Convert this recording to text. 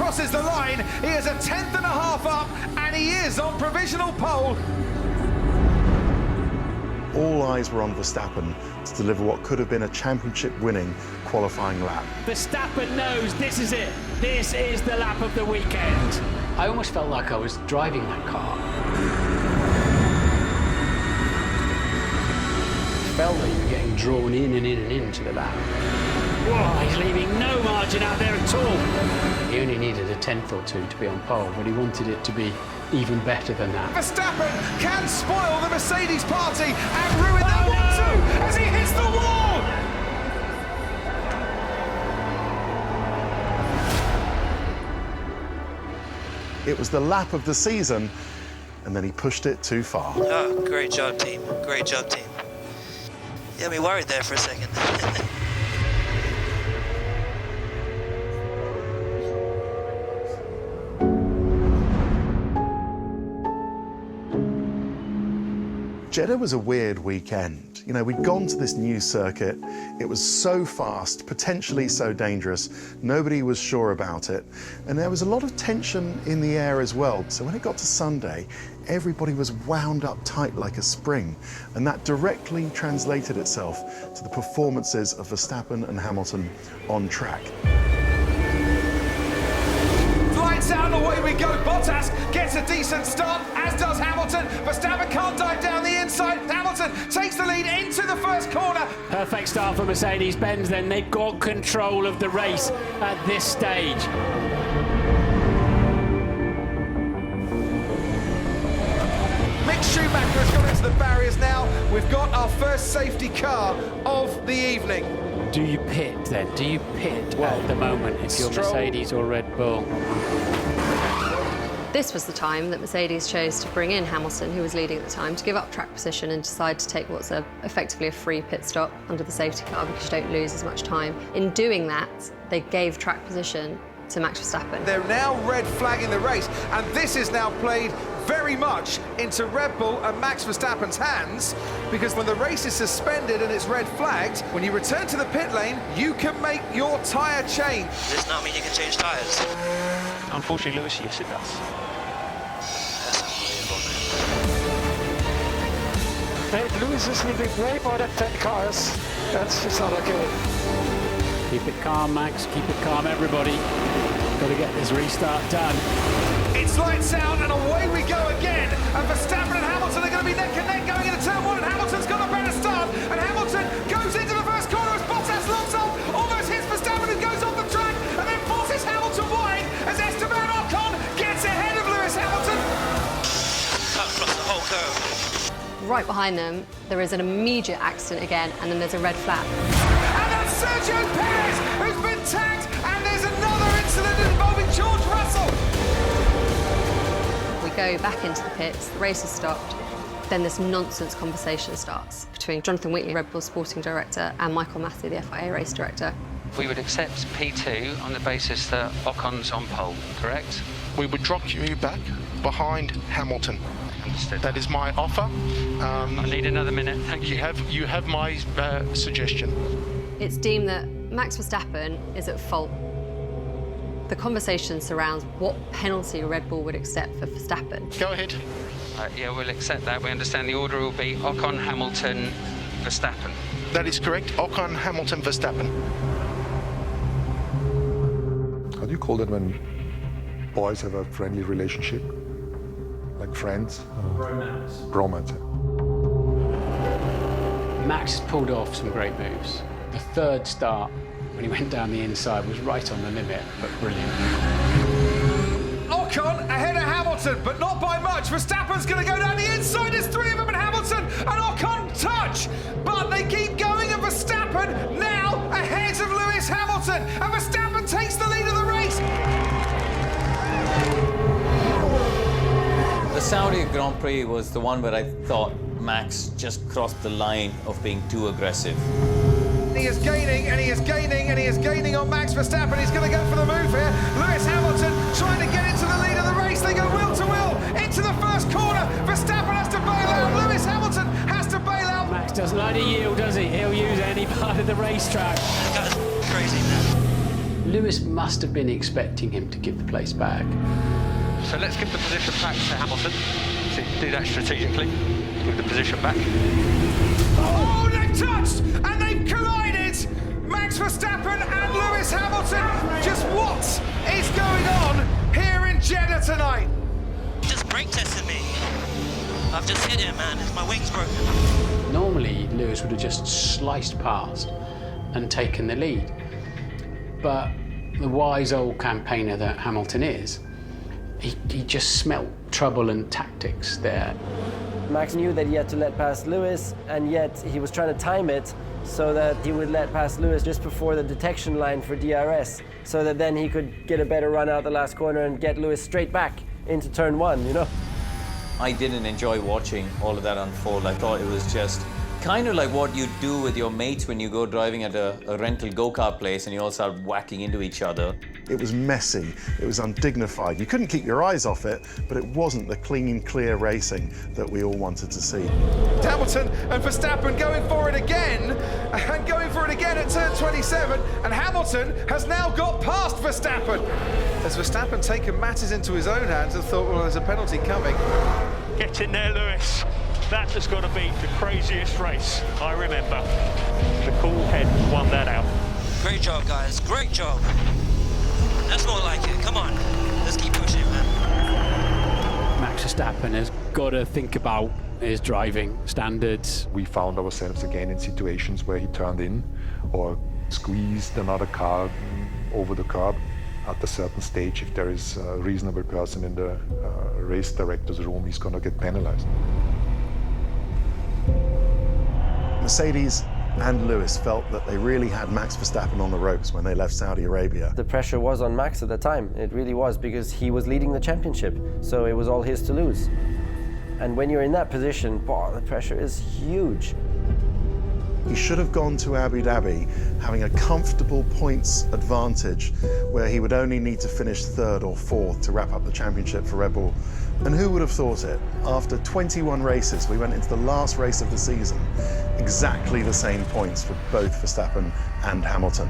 crosses the line. He is a tenth and a half up, and he is on provisional pole. All eyes were on Verstappen to deliver what could have been a championship-winning qualifying lap. Verstappen knows this is it. This is the lap of the weekend. I almost felt like I was driving that car. It felt like you were getting drawn in and in and into the lap. Whoa, he's leaving no margin out there at all. He only needed a tenth or two to be on pole, but he wanted it to be even better than that. Verstappen can spoil the Mercedes party and ruin their 1-2 as he hits the wall. It was the lap of the season, and then he pushed it too far. Oh, great job, team. Great job, team. You had me worried there for a second. Jeddah was a weird weekend. You know, we'd gone to this new circuit. It was so fast, potentially so dangerous. Nobody was sure about it. And there was a lot of tension in the air as well. So when it got to Sunday, everybody was wound up tight like a spring. And that directly translated itself to the performances of Verstappen and Hamilton on track. Lights out and away we go. Bottas gets a decent start, as does Hamilton. Verstappen can't dive down the inside. Hamilton takes the lead into the first corner. Perfect start for Mercedes-Benz then. They've got control of the race at this stage. Mick Schumacher has gone into the barriers now. We've got our first safety car of the evening. Do you pit then? Do you pit at the moment if you're Mercedes or Red Bull? This was the time that Mercedes chose to bring in Hamilton, who was leading at the time, to give up track position and decide to take what's effectively a free pit stop under the safety car because you don't lose as much time. In doing that, they gave track position to Max Verstappen. They're now red flagging the race, and this is now played very much into Red Bull and Max Verstappen's hands, because when the race is suspended and it's red flagged, when you return to the pit lane, you can make your tyre change. Does this not mean you can change tyres? Unfortunately, Lewis, yes, it does. That's unbelievable, man. Lewis is leaving way more than 10 cars. That's just not okay. Keep it calm, Max. Keep it calm, everybody. Got to get this restart done. It's lights out and away we go again. And Verstappen and Hamilton are going to be neck and neck going into turn one, and Hamilton's got a better start. And Hamilton goes into the first corner as Bottas locks up, almost hits Verstappen and goes off the track, and then forces Hamilton wide as Esteban Ocon gets ahead of Lewis Hamilton. Cut across the whole curve. Right behind them, there is an immediate accident again, and then there's a red flag. And that's Sergio Perez, who's been tagged, and there's another incident involving George Russell. We go back into the pits, the race is stopped, then this nonsense conversation starts between Jonathan Wheatley, Red Bull Sporting Director, and Michael Massey, the FIA Race Director. We would accept P2 on the basis that Ocon's on pole, correct? We would drop you back behind Hamilton. Understood. That is my offer. I need another minute, thank you. You have my suggestion. It's deemed that Max Verstappen is at fault. The conversation surrounds what penalty Red Bull would accept for Verstappen. Go ahead. Yeah, we'll accept that. We understand the order will be Ocon, Hamilton, Verstappen. That is correct. Ocon, Hamilton, Verstappen. How do you call that when boys have a friendly relationship? Like friends? Romance. Romance. Max has pulled off some great moves. The third start, when he went down the inside, was right on the limit, but brilliant. Ocon ahead of Hamilton, but not by much. Verstappen's going to go down the inside. There's three of them, and Hamilton and Ocon touch. But they keep going, and Verstappen now ahead of Lewis Hamilton. And Verstappen takes the lead of the race. The Saudi Grand Prix was the one where I thought Max just crossed the line of being too aggressive. He is gaining, and he is gaining, and he is gaining on Max Verstappen. He's going to go for the move here. Lewis Hamilton trying to get into the lead of the race. They go wheel to wheel into the first corner. Verstappen has to bail out. Lewis Hamilton has to bail out. Max doesn't like to yield, does he? He'll use any part of the racetrack. That's crazy, man. Lewis must have been expecting him to give the place back. So let's give the position back to Hamilton. So do that strategically. Give the position back. Oh, they've touched and they've collided! Max Verstappen and Lewis Hamilton. Just what is going on here in Jeddah tonight? Just brake testing me. I've just hit him, man. My wing's broken. Normally, Lewis would have just sliced past and taken the lead. But the wise old campaigner that Hamilton is, he just smelt trouble and tactics there. Max knew that he had to let past Lewis, and yet he was trying to time it so that he would let past Lewis just before the detection line for DRS, so that then he could get a better run out the last corner and get Lewis straight back into turn one, you know? I didn't enjoy watching all of that unfold. I thought it was just kind of like what you do with your mates when you go driving at a rental go-kart place and you all start whacking into each other. It was messy, it was undignified. You couldn't keep your eyes off it, but it wasn't the clean, clear racing that we all wanted to see. Hamilton and Verstappen going for it again, and going for it again at turn 27, and Hamilton has now got past Verstappen. Has Verstappen taken matters into his own hands and thought, well, there's a penalty coming? Get in there, Lewis. That has got to be the craziest race I remember. The cool head won that out. Great job, guys. Great job. That's more like it. Come on. Let's keep pushing, man. Max Verstappen has got to think about his driving standards. We found ourselves again in situations where he turned in or squeezed another car over the curb. At a certain stage, if there is a reasonable person in the race director's room, he's going to get penalized. Mercedes and Lewis felt that they really had Max Verstappen on the ropes when they left Saudi Arabia. The pressure was on Max at the time. It really was, because he was leading the championship, so it was all his to lose. And when you're in that position, boy, the pressure is huge. He should have gone to Abu Dhabi having a comfortable points advantage where he would only need to finish third or fourth to wrap up the championship for Red Bull. And who would have thought it? After 21 races, we went into the last race of the season, exactly the same points for both Verstappen and Hamilton.